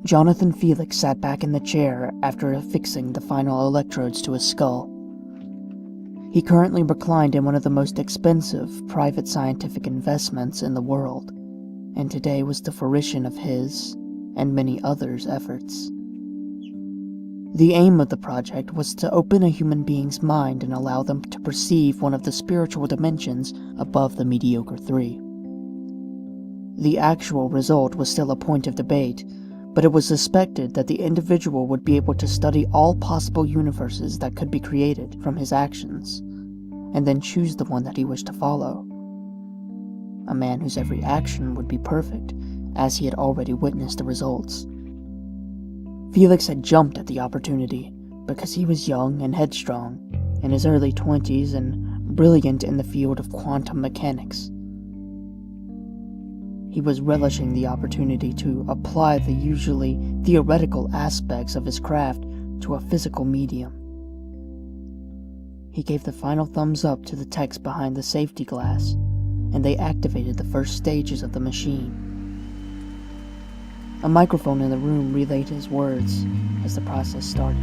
Jonathan Felix sat back in the chair after affixing the final electrodes to his skull. He currently reclined in one of the most expensive private scientific investments in the world, and today was the fruition of his and many others' efforts. The aim of the project was to open a human being's mind and allow them to perceive one of the spiritual dimensions above the mediocre three. The actual result was still a point of debate, but it was suspected that the individual would be able to study all possible universes that could be created from his actions, and then choose the one that he wished to follow. A man whose every action would be perfect, as he had already witnessed the results. Felix had jumped at the opportunity, because he was young and headstrong, in his early 20s and brilliant in the field of quantum mechanics. He was relishing the opportunity to apply the usually theoretical aspects of his craft to a physical medium. He gave the final thumbs up to the text behind the safety glass, and they activated the first stages of the machine. A microphone in the room relayed his words as the process started.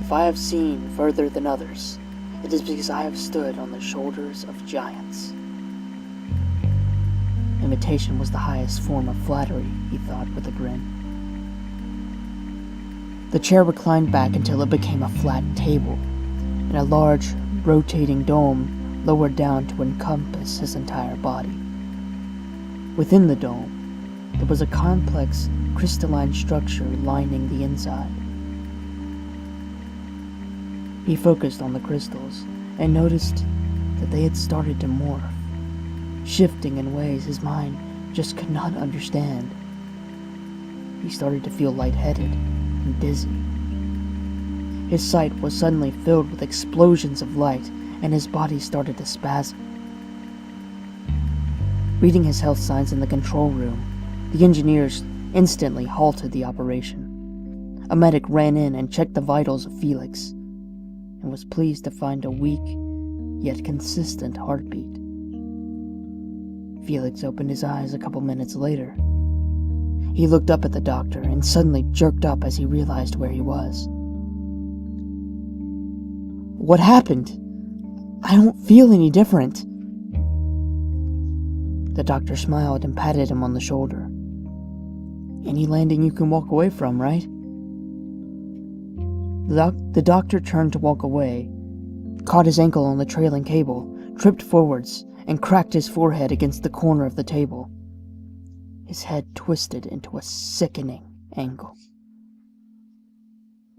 "If I have seen further than others, it is because I have stood on the shoulders of giants." Imitation was the highest form of flattery, he thought with a grin. The chair reclined back until it became a flat table, and a large, rotating dome lowered down to encompass his entire body. Within the dome, there was a complex, crystalline structure lining the inside. He focused on the crystals and noticed that they had started to morph, shifting in ways his mind just could not understand. He started to feel lightheaded and dizzy. His sight was suddenly filled with explosions of light, and his body started to spasm. Reading his health signs in the control room, the engineers instantly halted the operation. A medic ran in and checked the vitals of Felix, and was pleased to find a weak, yet consistent heartbeat. Felix opened his eyes a couple minutes later. He looked up at the doctor and suddenly jerked up as he realized where he was. "What happened? I don't feel any different." The doctor smiled and patted him on the shoulder. "Any landing you can walk away from, right?" The doctor turned to walk away, caught his ankle on the trailing cable, tripped forwards, and cracked his forehead against the corner of the table. His head twisted into a sickening angle.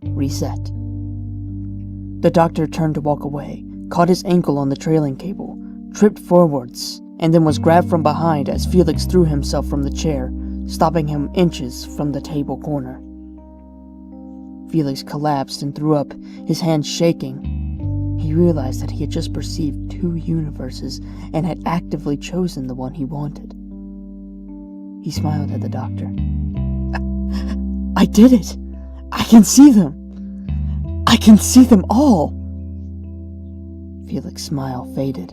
Reset. The doctor turned to walk away, caught his ankle on the trailing cable, tripped forwards, and then was grabbed from behind as Felix threw himself from the chair, stopping him inches from the table corner. Felix collapsed and threw up, his hands shaking. He realized that he had just perceived two universes and had actively chosen the one he wanted. He smiled at the doctor. "I did it! I can see them! I can see them all!" Felix's smile faded.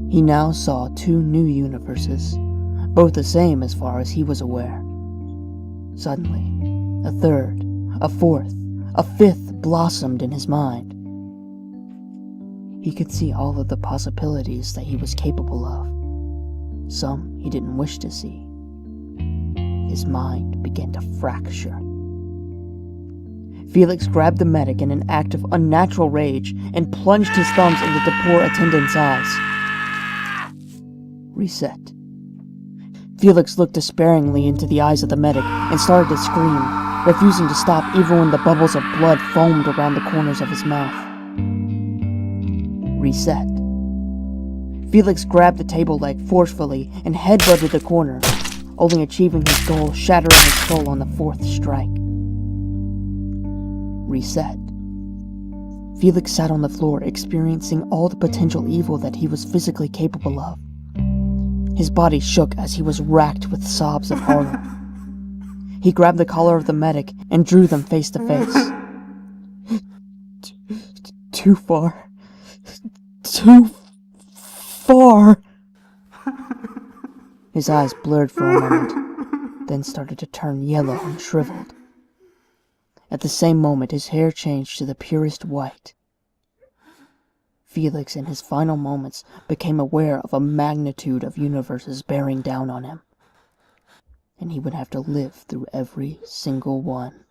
He now saw two new universes, both the same as far as he was aware. Suddenly, a third, a fourth, a fifth blossomed in his mind. He could see all of the possibilities that he was capable of. Some he didn't wish to see. His mind began to fracture. Felix grabbed the medic in an act of unnatural rage and plunged his thumbs into the poor attendant's eyes. Reset. Felix looked despairingly into the eyes of the medic and started to scream, refusing to stop even when the bubbles of blood foamed around the corners of his mouth. Reset. Felix grabbed the table leg forcefully and headbutted the corner, only achieving his goal, shattering his skull on the fourth strike. Reset. Felix sat on the floor, experiencing all the potential evil that he was physically capable of. His body shook as he was racked with sobs of horror. He grabbed the collar of the medic and drew them face to face. Too far. Too far. His eyes blurred for a moment. then started to turn yellow and shriveled. At the same moment, his hair changed to the purest white. Felix, in his final moments, became aware of a magnitude of universes bearing down on him, and he would have to live through every single one.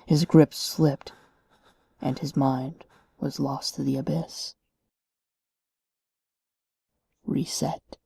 His grip slipped, and his mind was lost to the abyss. Reset.